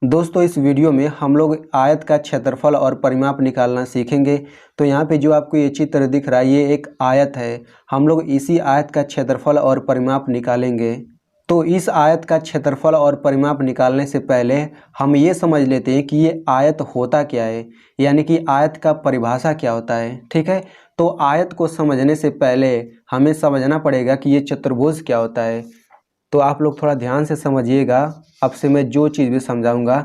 दोस्तों इस वीडियो में हम लोग आयत का क्षेत्रफल और परिमाप निकालना सीखेंगे। तो यहाँ पे जो आपको ये चित्र दिख रहा है ये एक आयत है। हम लोग इसी आयत का क्षेत्रफल और परिमाप निकालेंगे। तो इस आयत का क्षेत्रफल और परिमाप निकालने से पहले हम ये समझ लेते हैं कि ये आयत होता क्या है, यानी कि आयत का परिभाषा क्या होता है। ठीक है, तो आयत को समझने से पहले हमें समझना पड़ेगा कि ये चतुर्भुज क्या होता है। तो आप लोग थोड़ा ध्यान से समझिएगा, अब से मैं जो चीज़ भी समझाऊंगा।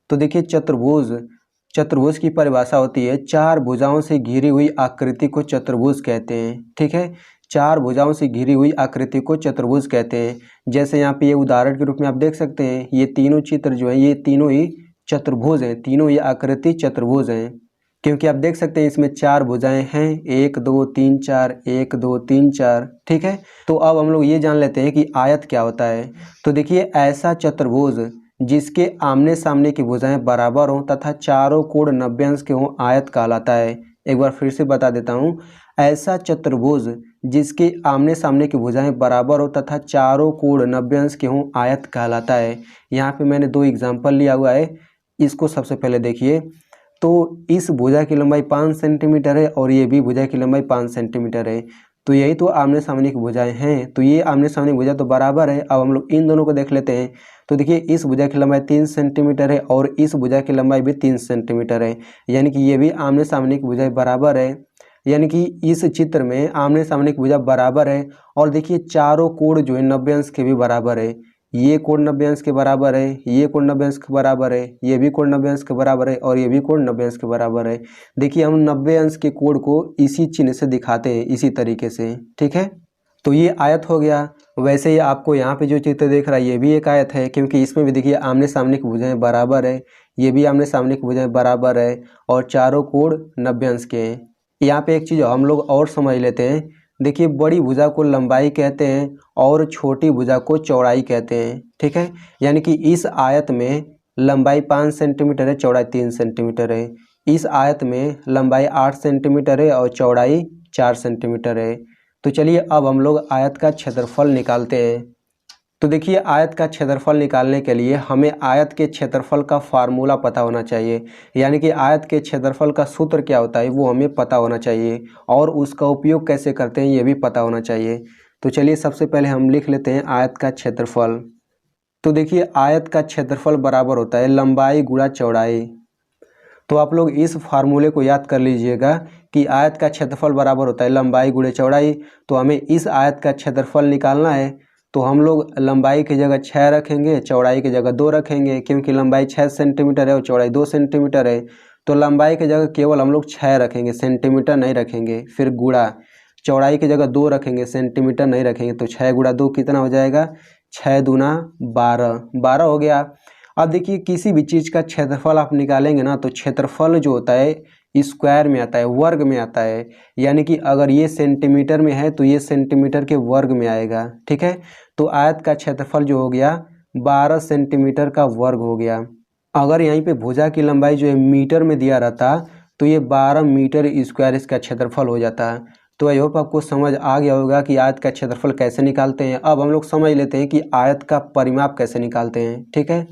तो देखिए चतुर्भुज की परिभाषा होती है चार भुजाओं से घिरी हुई आकृति को चतुर्भुज कहते हैं। ठीक है, चार भुजाओं से घिरी हुई आकृति को चतुर्भुज कहते हैं। जैसे यहाँ पे ये उदाहरण के रूप में आप देख सकते हैं, ये तीनों चित्र जो है ये तीनों ही चतुर्भुज हैं, तीनों ये आकृति चतुर्भुज हैं, क्योंकि आप देख सकते हैं इसमें चार भुजाएं हैं, 1 2 3 4, 1 2 3 4। ठीक है, तो अब हम लोग ये जान लेते हैं कि आयत क्या होता है। तो देखिए ऐसा चतुर्भुज जिसके आमने सामने की भुजाएं बराबर हों तथा चारों कोण 90 अंश के हों आयत कहलाता है। एक बार फिर से बता देता हूँ, ऐसा चतुर्भुज जिसके आमने सामने की भुजाएं बराबर हो तथा चारों कोण 90 अंश के हों आयत कहलाता है। यहाँ पे मैंने दो एग्जाम्पल लिया हुआ है, इसको सबसे पहले देखिए। तो इस भुजा की लंबाई 5 सेंटीमीटर है और ये भी भुजा की लंबाई 5 सेंटीमीटर है। तो यही तो आमने सामने की भुजाएं हैं, तो ये आमने सामने की भुजा तो बराबर है। अब हम लोग इन दोनों को देख लेते हैं। तो देखिए इस भुजा की लंबाई 3 सेंटीमीटर है और इस भुजा की लंबाई भी 3 सेंटीमीटर है, यानी कि ये भी आमने सामने की भुजाएं बराबर है। यानी कि इस चित्र में आमने सामने की भुजा बराबर है। और देखिए चारों कोण जो है 90 अंश के भी बराबर है। ये कोण 90 अंश के बराबर है, ये कोण 90 अंश के बराबर है, ये भी कोण 90 अंश के बराबर है और ये भी कोण 90 अंश के बराबर है। देखिए हम 90 अंश के कोण को इसी चिन्ह से दिखाते हैं, इसी तरीके से। ठीक है, तो ये आयत हो गया। वैसे ही आपको यहाँ पे जो चित्र देख रहा है ये भी एक आयत है, क्योंकि इसमें भी देखिए आमने सामने की भुजाएं बराबर है, ये भी आमने सामने की भुजाएं बराबर है और चारों कोण 90 अंश के हैं। यहाँ पे एक चीज़ हम लोग और समझ लेते हैं। देखिए बड़ी भुजा को लंबाई कहते हैं और छोटी भुजा को चौड़ाई कहते हैं। ठीक है, यानी कि इस आयत में लंबाई 5 सेंटीमीटर है, चौड़ाई 3 सेंटीमीटर है। इस आयत में लंबाई 8 सेंटीमीटर है और चौड़ाई 4 सेंटीमीटर है। तो चलिए अब हम लोग आयत का क्षेत्रफल निकालते हैं। तो देखिए आयत का क्षेत्रफल निकालने के लिए हमें आयत के क्षेत्रफल का फार्मूला पता होना चाहिए, यानी कि आयत के क्षेत्रफल का सूत्र क्या होता है वो हमें पता होना चाहिए और उसका उपयोग कैसे करते हैं ये भी पता होना चाहिए। तो चलिए सबसे पहले हम लिख लेते हैं आयत का क्षेत्रफल। तो देखिए आयत का क्षेत्रफल बराबर होता है लंबाई गुणा चौड़ाई। तो आप लोग इस फार्मूले को याद कर लीजिएगा कि आयत का क्षेत्रफल बराबर होता है लंबाई गुणे चौड़ाई। तो हमें इस आयत का क्षेत्रफल निकालना है, तो हम लोग लंबाई की जगह 6 रखेंगे, चौड़ाई की जगह 2 रखेंगे, क्योंकि लंबाई 6 सेंटीमीटर है और चौड़ाई 2 सेंटीमीटर है। तो लंबाई की जगह केवल हम लोग 6 रखेंगे, सेंटीमीटर नहीं रखेंगे। फिर गुणा चौड़ाई की जगह 2 रखेंगे, सेंटीमीटर नहीं रखेंगे। तो 6 गुणा 2 कितना हो जाएगा, 6 दूना 12 हो गया। अब देखिए किसी भी चीज़ का क्षेत्रफल आप निकालेंगे ना, तो क्षेत्रफल जो होता है स्क्वायर में आता है, वर्ग में आता है। यानी कि अगर ये सेंटीमीटर में है तो ये सेंटीमीटर के वर्ग में आएगा। ठीक है, तो आयत का क्षेत्रफल जो हो गया 12 सेंटीमीटर का वर्ग हो गया। अगर यहीं पे भुजा की लंबाई जो है मीटर में दिया रहता तो ये 12 मीटर स्क्वायर इसका क्षेत्रफल हो जाता। तो आई होप आपको समझ आ गया होगा कि आयत का क्षेत्रफल कैसे निकालते हैं। अब हम लोग समझ लेते हैं कि आयत का परिमाप कैसे निकालते हैं। ठीक है,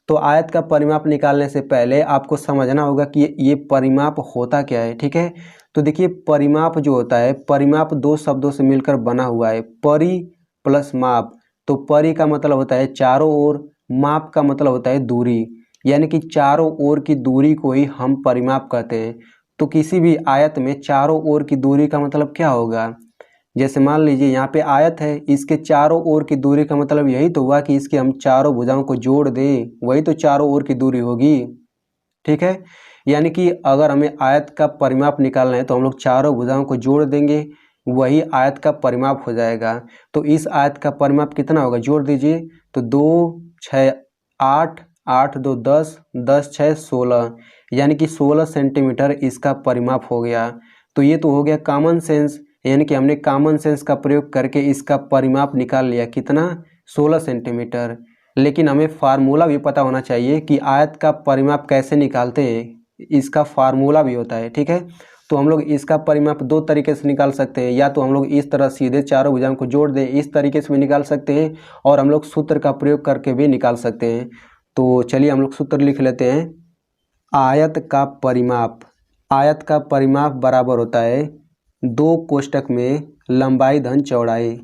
तो आयत का परिमाप निकालने से पहले आपको समझना होगा कि ये परिमाप होता क्या है। ठीक है, तो देखिए परिमाप जो होता है, परिमाप दो शब्दों से मिलकर बना हुआ है, परि प्लस माप। तो परि का मतलब होता है चारों ओर, माप का मतलब होता है दूरी, यानी कि चारों ओर की दूरी को ही हम परिमाप कहते हैं। तो किसी भी आयत में चारों ओर की दूरी का मतलब क्या होगा, जैसे मान लीजिए यहाँ पे आयत है, इसके चारों ओर की दूरी का मतलब यही तो हुआ कि इसके हम चारों भुजाओं को जोड़ दें, वही तो चारों ओर की दूरी होगी। ठीक है, यानी कि अगर हमें आयत का परिमाप निकालना है तो हम लोग चारों भुजाओं को जोड़ देंगे, वही आयत का परिमाप हो जाएगा। तो इस आयत का परिमाप कितना होगा, जोड़ दीजिए। तो 2 6 8, 8 2 10, 10 6 16, यानी कि 16 सेंटीमीटर इसका परिमाप हो गया। तो ये तो हो गया कॉमन सेंस, यानी कि हमने कॉमन सेंस का प्रयोग करके इसका परिमाप निकाल लिया, कितना, 16 सेंटीमीटर। लेकिन हमें फार्मूला भी पता होना चाहिए कि आयत का परिमाप कैसे निकालते हैं, इसका फार्मूला भी होता है। ठीक है, तो हम लोग इसका परिमाप दो तरीके से निकाल सकते हैं, या तो हम लोग इस तरह सीधे चारों भुजाओं को जोड़ दें, इस तरीके से भी निकाल सकते हैं, और हम लोग सूत्र का प्रयोग करके भी निकाल सकते हैं। तो चलिए हम लोग सूत्र लिख लेते हैं। आयत का परिमाप बराबर होता है 2 कोष्ठक में लंबाई धन चौड़ाई।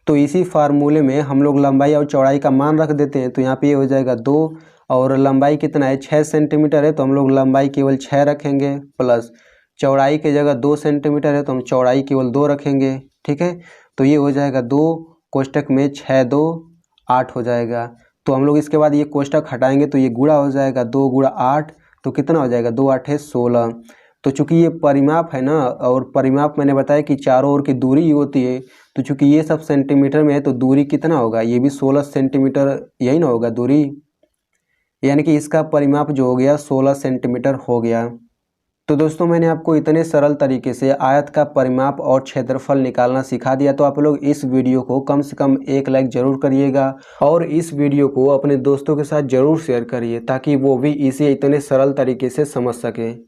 तो इसी फार्मूले में हम लोग लंबाई और चौड़ाई का मान रख देते हैं। तो यहाँ पे ये हो जाएगा 2 और लंबाई कितना है 6 सेंटीमीटर है, तो हम लोग लंबाई केवल 6 रखेंगे, प्लस चौड़ाई की जगह 2 सेंटीमीटर है तो हम चौड़ाई केवल 2 रखेंगे। ठीक है, तो ये हो जाएगा 2 कोष्ठक में 6 2 8 हो जाएगा। तो हम लोग इसके बाद ये कोष्ठक हटाएंगे तो ये गुणा हो जाएगा, 2 गुणा 8 तो कितना हो जाएगा 2 8 16। तो चूंकि ये परिमाप है ना, और परिमाप मैंने बताया कि चारों ओर की दूरी होती है, तो चूंकि ये सब सेंटीमीटर में है तो दूरी कितना होगा, ये भी 16 सेंटीमीटर यही ना होगा दूरी, यानी कि इसका परिमाप जो हो गया 16 सेंटीमीटर हो गया। तो दोस्तों मैंने आपको इतने सरल तरीके से आयत का परिमाप और क्षेत्रफल निकालना सिखा दिया। तो आप लोग इस वीडियो को कम से कम 1 लाइक ज़रूर करिएगा और इस वीडियो को अपने दोस्तों के साथ ज़रूर शेयर करिए ताकि वो भी इसे इतने सरल तरीके से समझ सकें।